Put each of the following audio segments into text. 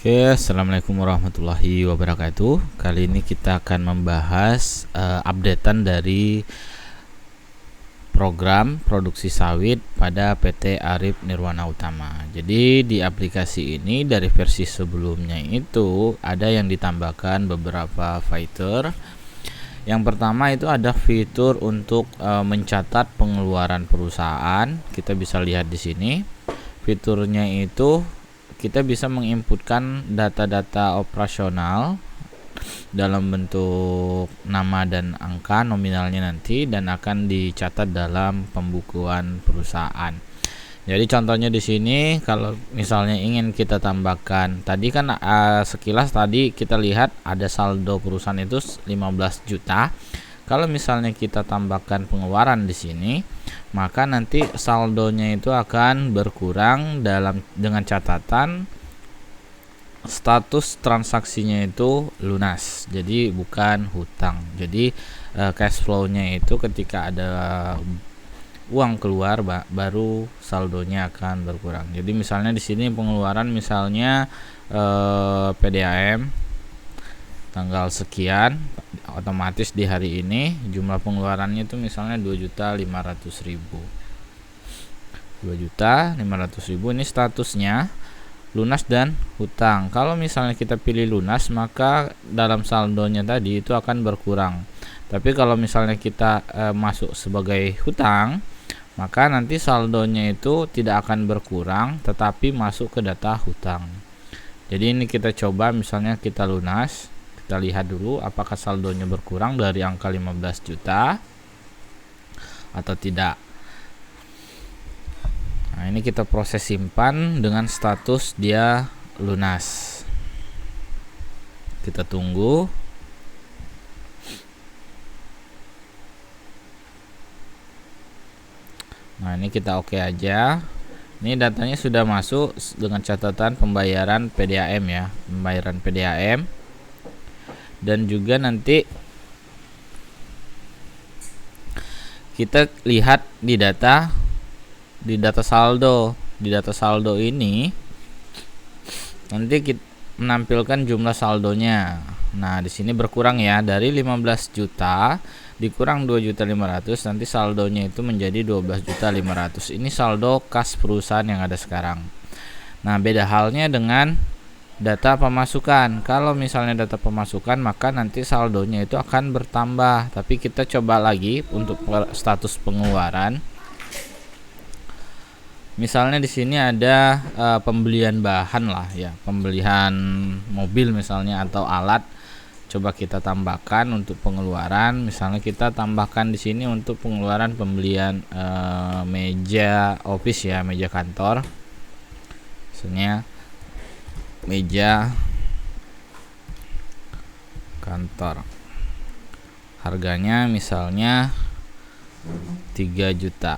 Oke, assalamualaikum warahmatullahi wabarakatuh. Kali ini kita akan membahas updatean dari program produksi sawit pada PT Arif Nirwana Utama. Jadi di aplikasi ini dari versi sebelumnya itu ada yang ditambahkan beberapa fitur. Yang pertama itu ada fitur untuk mencatat pengeluaran perusahaan. Kita bisa lihat di sini. Fiturnya itu kita bisa menginputkan data-data operasional dalam bentuk nama dan angka nominalnya nanti, dan akan dicatat dalam pembukuan perusahaan. Jadi contohnya di sini kalau misalnya ingin kita tambahkan, tadi kan sekilas tadi kita lihat ada saldo perusahaan itu 15 juta. Kalau misalnya kita tambahkan pengeluaran di sini, maka nanti saldonya itu akan berkurang dengan catatan status transaksinya itu lunas, jadi bukan hutang. Jadi cash flow-nya itu ketika ada uang keluar baru saldonya akan berkurang. Jadi misalnya di sini pengeluaran misalnya PDAM tanggal sekian, otomatis di hari ini jumlah pengeluarannya itu misalnya 2.500.000. 2.500.000 ini statusnya lunas dan hutang. Kalau misalnya kita pilih lunas, maka dalam saldonya tadi itu akan berkurang. Tapi kalau misalnya kita masuk sebagai hutang, maka nanti saldonya itu tidak akan berkurang, tetapi masuk ke data hutang. Jadi ini kita coba, misalnya kita lunas, kita lihat dulu apakah saldonya berkurang dari angka 15 juta atau tidak. Nah, ini kita proses simpan dengan status dia lunas. Kita tunggu. Nah, ini kita oke aja. Ini datanya sudah masuk dengan catatan pembayaran PDAM ya, pembayaran PDAM. Dan juga nanti kita lihat di data saldo. Di data saldo ini nanti kita menampilkan jumlah saldonya. Nah, di sini berkurang ya, dari 15 juta dikurang 2.500.000, nanti saldonya itu menjadi 12.500.000. Ini saldo kas perusahaan yang ada sekarang. Nah, beda halnya dengan data pemasukan. Kalau misalnya data pemasukan, maka nanti saldonya itu akan bertambah. Tapi kita coba lagi untuk status pengeluaran. Misalnya di sini ada pembelian bahan lah ya, pembelian mobil misalnya atau alat. Coba kita tambahkan untuk pengeluaran. Misalnya kita tambahkan di sini untuk pengeluaran pembelian meja office ya, meja kantor. Misalnya meja kantor, harganya misalnya 3 juta.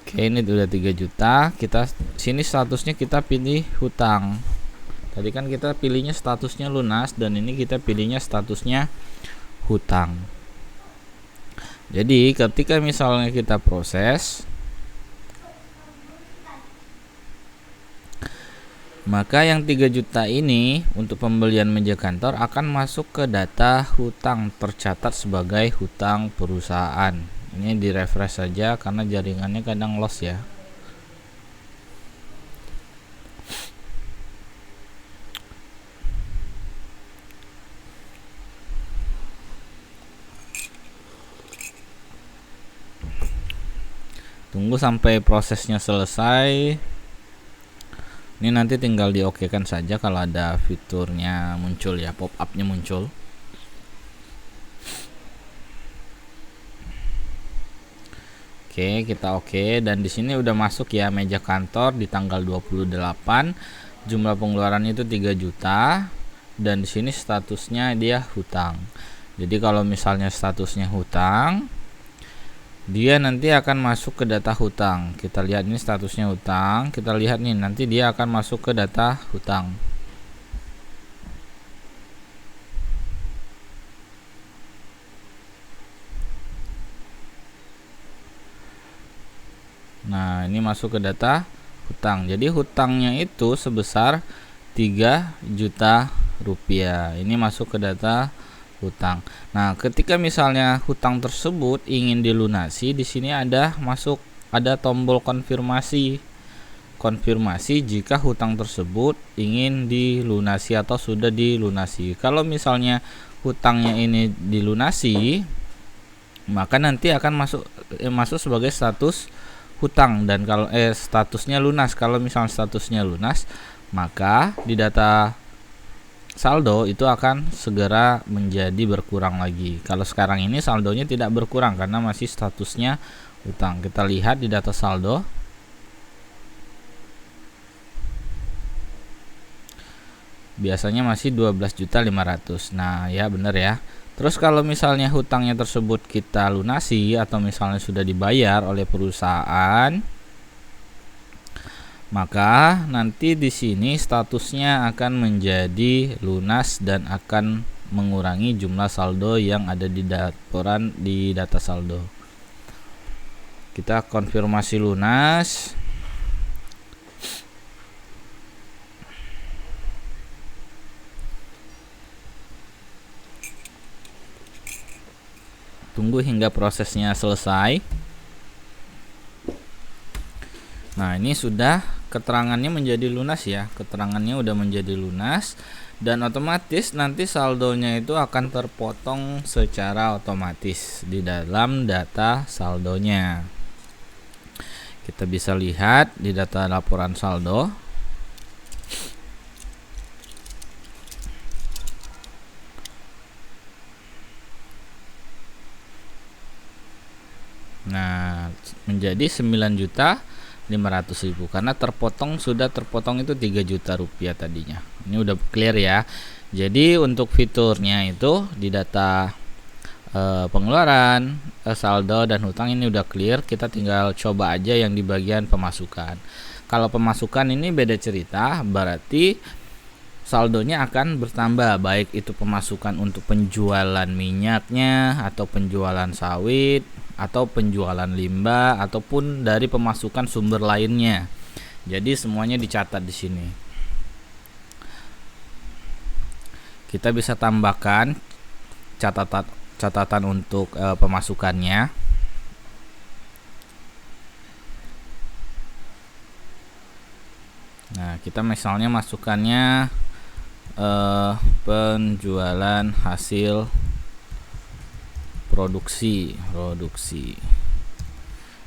Oke, ini udah 3 juta. Kita sini statusnya kita pilih hutang. Tadi kan kita pilihnya statusnya lunas, dan ini kita pilihnya statusnya hutang. Jadi ketika misalnya kita proses, maka yang 3 juta ini untuk pembelian meja kantor akan masuk ke data hutang, tercatat sebagai hutang perusahaan. Ini di refresh saja karena jaringannya kadang loss ya. Tunggu sampai prosesnya selesai. Ini nanti tinggal diokekan saja kalau ada fiturnya muncul ya, pop up-nya muncul. Oke, kita oke, dan di sini udah masuk ya meja kantor di tanggal 28. Jumlah pengeluaran itu 3 juta, dan di sini statusnya dia hutang. Jadi kalau misalnya statusnya hutang, dia nanti akan masuk ke data hutang. Kita lihat ini statusnya hutang, kita lihat nih nanti dia akan masuk ke data hutang. Nah, ini masuk ke data hutang. Jadi hutangnya itu sebesar 3 juta rupiah. Ini masuk ke data hutang. Nah, ketika misalnya hutang tersebut ingin dilunasi, di sini ada tombol konfirmasi. Konfirmasi jika hutang tersebut ingin dilunasi atau sudah dilunasi. Kalau misalnya hutangnya ini dilunasi, maka nanti akan masuk sebagai status hutang, dan kalau statusnya lunas. Kalau misalnya statusnya lunas, maka di data saldo itu akan segera menjadi berkurang lagi. Kalau sekarang ini saldonya tidak berkurang karena masih statusnya hutang. Kita lihat di data saldo. Biasanya masih 12.500.000. Nah, ya benar ya. Terus kalau misalnya hutangnya tersebut kita lunasi atau misalnya sudah dibayar oleh perusahaan, maka nanti di sini statusnya akan menjadi lunas dan akan mengurangi jumlah saldo yang ada di laporan di data saldo. Kita konfirmasi lunas. Tunggu hingga prosesnya selesai. Nah, ini sudah keterangannya menjadi lunas ya. Keterangannya udah menjadi lunas, dan otomatis nanti saldonya itu akan terpotong secara otomatis di dalam data saldonya. Kita bisa lihat di data laporan saldo. Nah, menjadi 9.500.000 karena sudah terpotong itu 3 juta rupiah tadinya. Ini udah clear ya. Jadi untuk fiturnya itu di data pengeluaran, saldo dan hutang ini udah clear. Kita tinggal coba aja yang di bagian pemasukan. Kalau pemasukan ini beda cerita, berarti saldonya akan bertambah, baik itu pemasukan untuk penjualan minyaknya atau penjualan sawit atau penjualan limbah ataupun dari pemasukan sumber lainnya. Jadi semuanya dicatat di sini. Kita bisa tambahkan catatan untuk pemasukannya. Nah, kita misalnya masukannya penjualan hasil produksi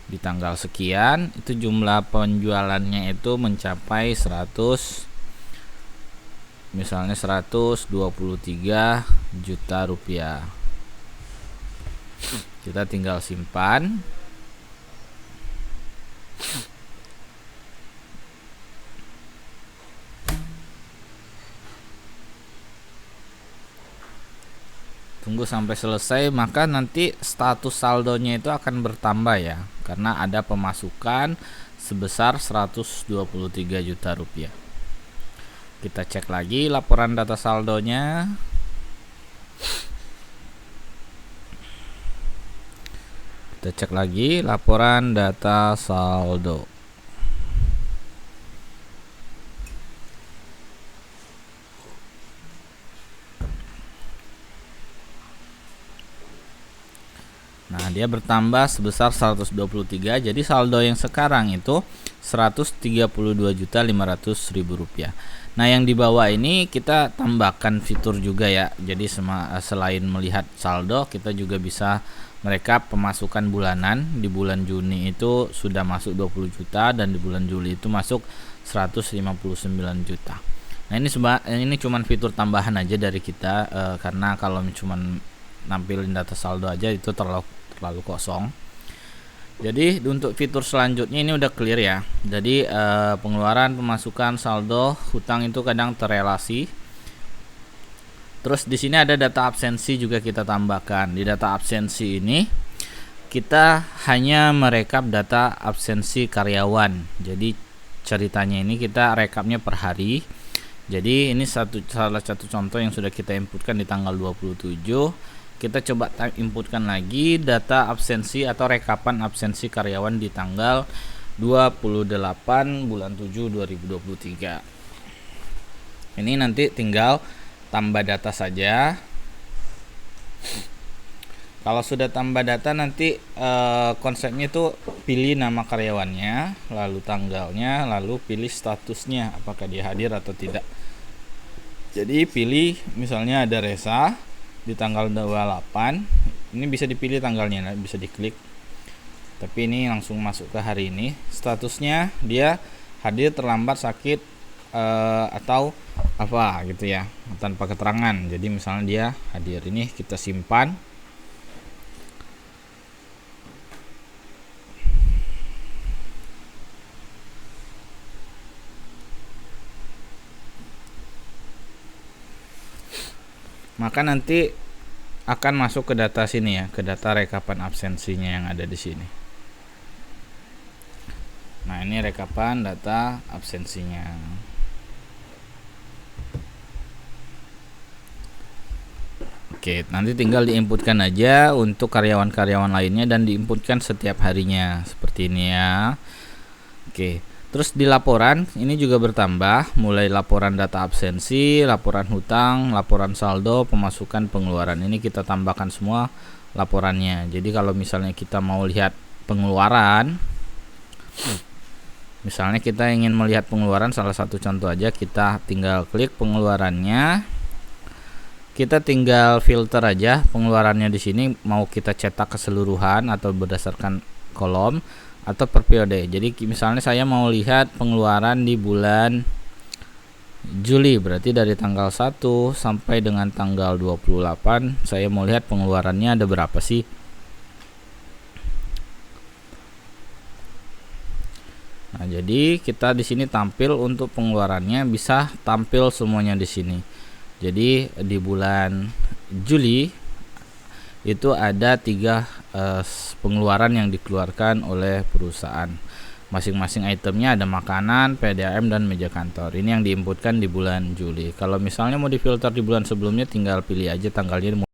di tanggal sekian, itu jumlah penjualannya itu mencapai 123 juta rupiah. Kita tinggal simpan. Tunggu sampai selesai, maka nanti status saldonya itu akan bertambah ya, karena ada pemasukan sebesar 123 juta rupiah. Kita cek lagi laporan data saldonya. Kita cek lagi laporan data saldo. Nah, dia bertambah sebesar 123. Jadi saldo yang sekarang itu 132.500.000 rupiah. Nah, yang di bawah ini kita tambahkan fitur juga ya. Jadi selain melihat saldo, kita juga bisa merekap pemasukan bulanan. Di bulan Juni itu sudah masuk 20 juta dan di bulan Juli itu masuk 159 juta. Nah, ini cuman fitur tambahan aja dari kita, karena kalau cuman nampilin data saldo aja itu terlalu kosong. Jadi untuk fitur selanjutnya ini udah clear ya. Jadi pengeluaran, pemasukan, saldo, hutang itu kadang terrelasi. Terus di sini ada data absensi juga kita tambahkan. Di data absensi ini kita hanya merekap data absensi karyawan. Jadi ceritanya ini kita rekapnya per hari. Jadi ini salah satu contoh yang sudah kita inputkan di tanggal 27. Kita coba inputkan lagi data absensi atau rekapan absensi karyawan di tanggal 28 bulan 7 2023. Ini nanti tinggal tambah data saja. Kalau sudah tambah data nanti konsepnya itu pilih nama karyawannya, lalu tanggalnya, lalu pilih statusnya apakah dia hadir atau tidak. Jadi pilih misalnya ada Reza di tanggal 28. Ini bisa dipilih tanggalnya, bisa diklik. Tapi ini langsung masuk ke hari ini. Statusnya dia hadir, terlambat, sakit atau apa gitu ya, tanpa keterangan. Jadi misalnya dia hadir, ini kita simpan. Maka nanti akan masuk ke data sini ya, ke data rekapan absensinya yang ada di sini. Nah, ini rekapan data absensinya. Oke, nanti tinggal diinputkan aja untuk karyawan-karyawan lainnya dan diinputkan setiap harinya seperti ini ya. Oke. Terus di laporan ini juga bertambah, mulai laporan data absensi, laporan hutang, laporan saldo, pemasukan, pengeluaran. Ini kita tambahkan semua laporannya. Jadi kalau misalnya kita mau lihat pengeluaran, misalnya kita ingin melihat pengeluaran, salah satu contoh aja, kita tinggal klik pengeluarannya. Kita tinggal filter aja pengeluarannya di sini, mau kita cetak keseluruhan atau berdasarkan kolom atau per periode. Jadi misalnya saya mau lihat pengeluaran di bulan Juli, berarti dari tanggal 1 sampai dengan tanggal 28 saya mau lihat pengeluarannya ada berapa sih. Nah, jadi kita di sini tampil untuk pengeluarannya, bisa tampil semuanya di sini. Jadi di bulan Juli itu ada 3 pengeluaran yang dikeluarkan oleh perusahaan. Masing-masing itemnya ada makanan, PDAM, dan meja kantor. Ini yang diinputkan di bulan Juli. Kalau misalnya mau difilter di bulan sebelumnya, tinggal pilih aja tanggalnya